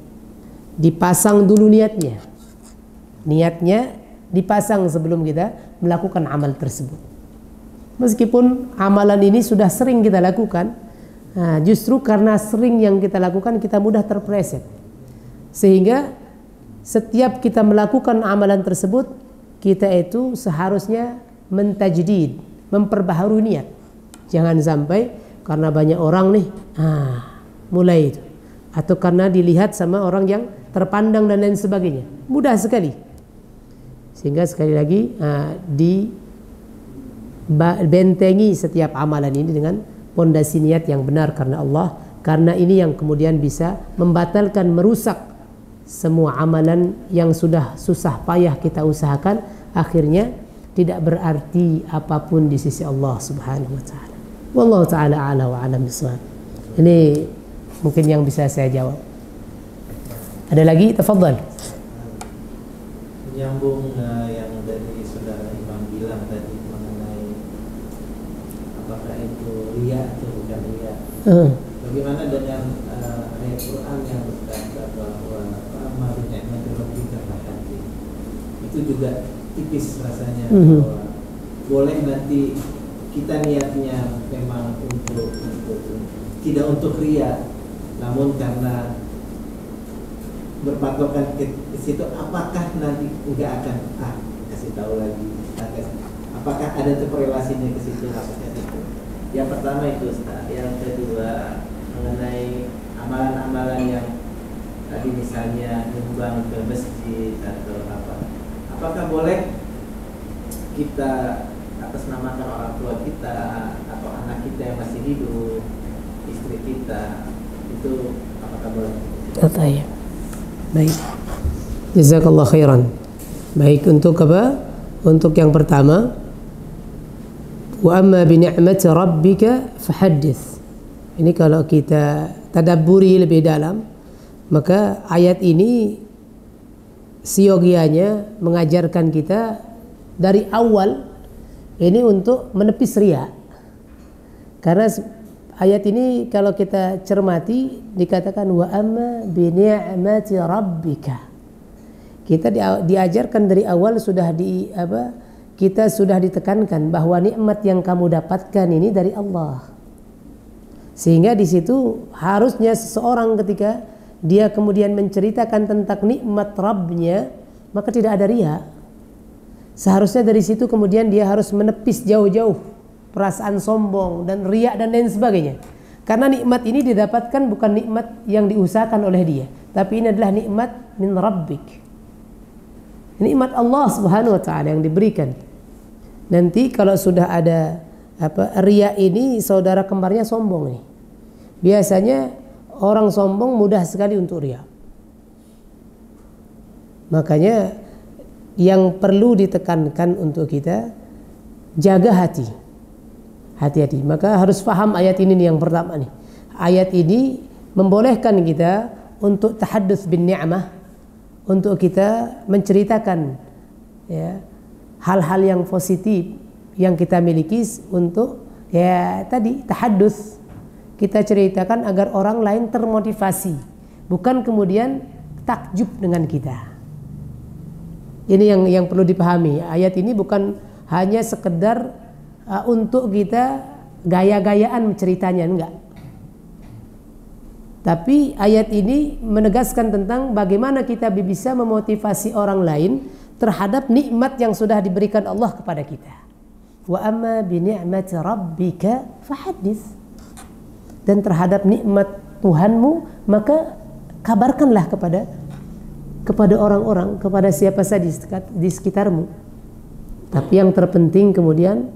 Dipasang dulu niatnya. Niatnya dipasang sebelum kita melakukan amal tersebut. Meskipun amalan ini sudah sering kita lakukan, justru karena sering yang kita lakukan, kita mudah terpleset. Sehingga setiap kita melakukan amalan tersebut, kita itu seharusnya mentajdid, memperbaharui niat. Jangan sampai karena banyak orang nih, mulai itu, atau karena dilihat sama orang yang terpandang dan lain sebagainya. Mudah sekali. Sehingga sekali lagi dibentengi setiap amalan ini dengan pondasi niat yang benar karena Allah, karena ini yang kemudian bisa membatalkan, merusak semua amalan yang sudah susah payah kita usahakan, akhirnya tidak berarti apapun di sisi Allah Subhanahu wa taala. Wallahu taala a'la wa a'lam bissawab. Ini mungkin yang bisa saya jawab. Ada lagi? Tafadhal. Menyambung yang dari saudara Imam bilang tadi mengenai apakah itu riya atau bukan riya. Bagaimana dengan ayat Quran yang berkata bahwa amma bi ni'mati rabbika fahaddits. Itu juga tipis rasanya bahwa boleh nanti kita niatnya memang untuk tidak untuk riya, namun karena berpatokan ke situ, apakah nanti enggak akan kasih tahu lagi, apakah ada korelasinya ke situ, maksudnya itu. Yang pertama itu Ustaz, yang kedua mengenai amalan-amalan yang tadi misalnya nyumbang ke masjid atau apakah boleh kita atas namakan orang tua kita atau anak kita yang masih hidup, istri kita, itu apakah boleh? Iya. Baik. Jazakallah khairan. Baik, untuk apa? Untuk yang pertama, wa amma bi ni'mati rabbika fahaddits. Ini kalau kita tadabburi lebih dalam, maka ayat ini siogianya mengajarkan kita dari awal ini untuk menepis riya. Karena ayat ini kalau kita cermati dikatakan wa amma bi ni'mati rabbika. Kita diajarkan dari awal kita sudah ditekankan bahwa nikmat yang kamu dapatkan ini dari Allah. Sehingga di situ harusnya seseorang ketika dia kemudian menceritakan tentang nikmat Rabbnya, maka tidak ada riya. Seharusnya dari situ kemudian dia harus menepis jauh-jauh perasaan sombong dan riya dan lain sebagainya. Karena nikmat ini didapatkan bukan nikmat yang diusahakan oleh dia, tapi ini adalah nikmat min rabbik. Nikmat Allah Subhanahu wa taala yang diberikan. Nanti kalau sudah ada riya ini, saudara kembarnya sombong nih. Biasanya orang sombong mudah sekali untuk riya. Makanya yang perlu ditekankan untuk kita, jaga hati. Hati-hati. Maka harus paham ayat ini nih yang pertama nih. Ayat ini membolehkan kita untuk tahadduts bin ni'mah, untuk kita menceritakan hal-hal yang positif yang kita miliki, untuk tadi tahadduts, kita ceritakan agar orang lain termotivasi, bukan kemudian takjub dengan kita. Ini yang perlu dipahami. Ayat ini bukan hanya sekedar untuk kita gaya-gayaan ceritanya, enggak. Tapi ayat ini menegaskan tentang bagaimana kita bisa memotivasi orang lain terhadap nikmat yang sudah diberikan Allah kepada kita. Wa amma bi ni'mati rabbika fahaddits. Dan terhadap nikmat Tuhanmu maka kabarkanlah kepada orang-orang, kepada siapa saja di sekitarmu. Tapi yang terpenting kemudian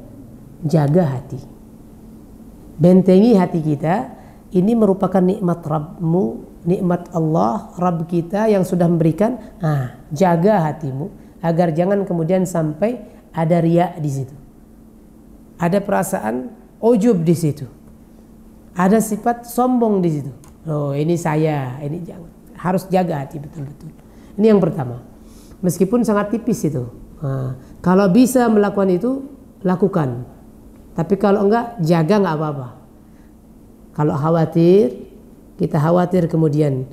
jaga hati. Bentengi hati kita. Ini merupakan nikmat Rabbmu, nikmat Allah, Rabb kita yang sudah memberikan. Jaga hatimu agar jangan kemudian sampai ada riya di situ. Ada perasaan ujub di situ. Ada sifat sombong di situ. Oh, ini saya, ini jangan. Harus jaga hati betul-betul. Ini yang pertama. Meskipun sangat tipis itu. Kalau bisa melakukan itu, lakukan. Tapi kalau enggak, jaga, enggak apa-apa. Kalau khawatir, kita khawatir kemudian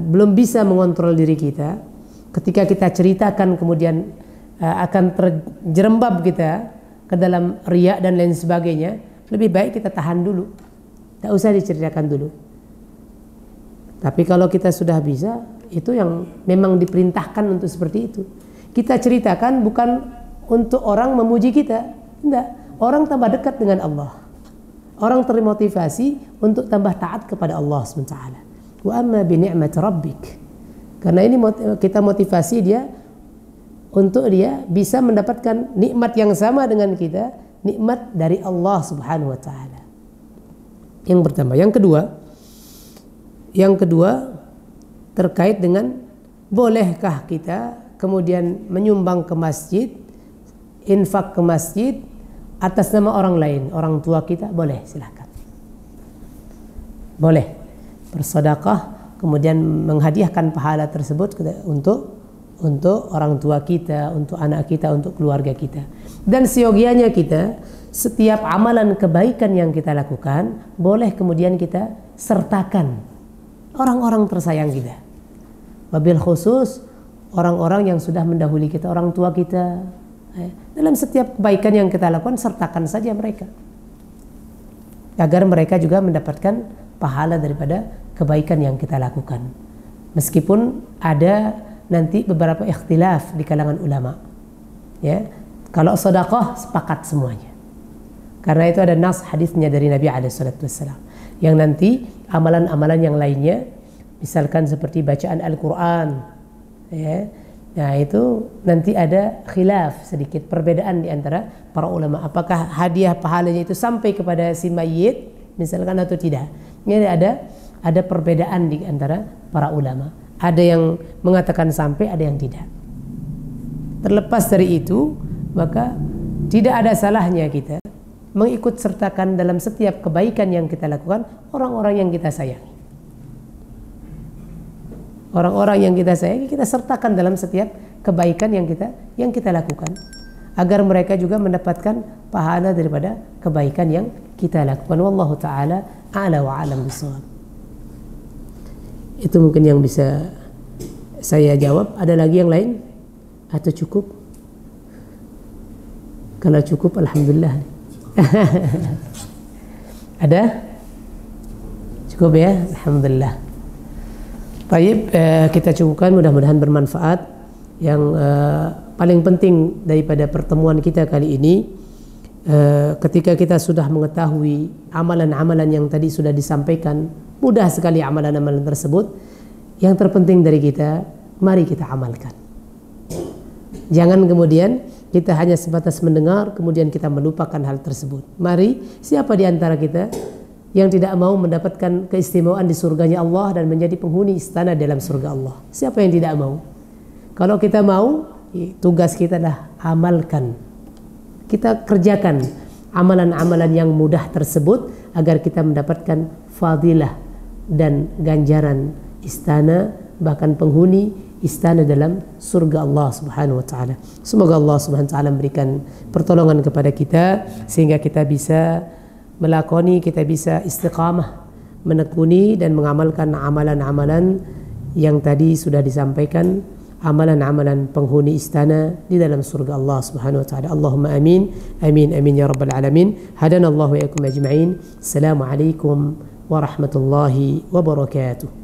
belum bisa mengontrol diri kita. Ketika kita ceritakan kemudian akan terjerembab kita ke dalam riya dan lain sebagainya. Lebih baik kita tahan dulu. Tak usah diceritakan dulu. Tapi kalau kita sudah bisa, itu yang memang diperintahkan untuk seperti itu. Kita ceritakan bukan untuk orang memuji kita. Tidak. Orang tambah dekat dengan Allah. Orang termotivasi untuk tambah taat kepada Allah SWT. Wa amma bi ni'mat rabbik. Karena ini kita motivasi dia untuk dia bisa mendapatkan nikmat yang sama dengan kita, nikmat dari Allah Subhanahu wa taala. Yang pertama, yang kedua terkait dengan bolehkah kita kemudian menyumbang ke masjid, infak ke masjid atas nama orang lain, orang tua kita, boleh, silahkan. Boleh bersedekah kemudian menghadiahkan pahala tersebut untuk orang tua kita, untuk anak kita, untuk keluarga kita. Dan seyogianya kita, setiap amalan kebaikan yang kita lakukan, boleh kemudian kita sertakan orang-orang tersayang kita. Wabil khusus orang-orang yang sudah mendahului kita, orang tua kita. Dalam setiap kebaikan yang kita lakukan, sertakan saja mereka, agar mereka juga mendapatkan pahala daripada kebaikan yang kita lakukan. Meskipun ada nanti beberapa ikhtilaf di kalangan ulama, ya, kalau sedekah sepakat semuanya, karena itu ada nas hadisnya dari Nabi SAW, yang nanti amalan-amalan yang lainnya, misalkan seperti bacaan Al-Quran, ya, nah itu nanti ada khilaf, sedikit perbedaan di antara para ulama, apakah hadiah pahalanya itu sampai kepada si mayit misalkan atau tidak. Ini ada perbedaan di antara para ulama. Ada yang mengatakan sampai, ada yang tidak. Terlepas dari itu, maka tidak ada salahnya kita mengikut sertakan dalam setiap kebaikan yang kita lakukan orang-orang yang kita sayangi. Orang-orang yang kita sayangi, kita sertakan dalam setiap kebaikan yang kita lakukan, agar mereka juga mendapatkan pahala daripada kebaikan yang kita lakukan. Wallahu ta'ala a'la wa a'lam bishawab. Itu mungkin yang bisa saya jawab. Ada lagi yang lain atau cukup? Kalau cukup, alhamdulillah. Ada? Cukup ya? Alhamdulillah. Baik, kita cukupkan, mudah-mudahan bermanfaat. Yang paling penting daripada pertemuan kita kali ini, ketika kita sudah mengetahui amalan-amalan yang tadi sudah disampaikan, mudah sekali amalan-amalan tersebut. Yang terpenting dari kita, mari kita amalkan. Jangan kemudian kita hanya sebatas mendengar, kemudian kita melupakan hal tersebut. Mari, siapa di antara kita yang tidak mau mendapatkan keistimewaan di surganya Allah dan menjadi penghuni istana dalam surga Allah? Siapa yang tidak mau? Kalau kita mau, tugas kita adalah amalkan. Kita kerjakan amalan-amalan yang mudah tersebut agar kita mendapatkan fadilah dan ganjaran istana, bahkan penghuni istana dalam surga Allah Subhanahu wa taala. Semoga Allah Subhanahu wa taala memberikan pertolongan kepada kita sehingga kita bisa melakoni, kita bisa istiqamah menekuni dan mengamalkan amalan-amalan yang tadi sudah disampaikan, amalan-amalan penghuni istana di dalam surga Allah Subhanahu wa taala. Allahumma amin. Amin amin ya rabbal alamin. Hadanallahu wa iyyakum ajma'in. Assalamualaikum warahmatullahi wabarakatuh.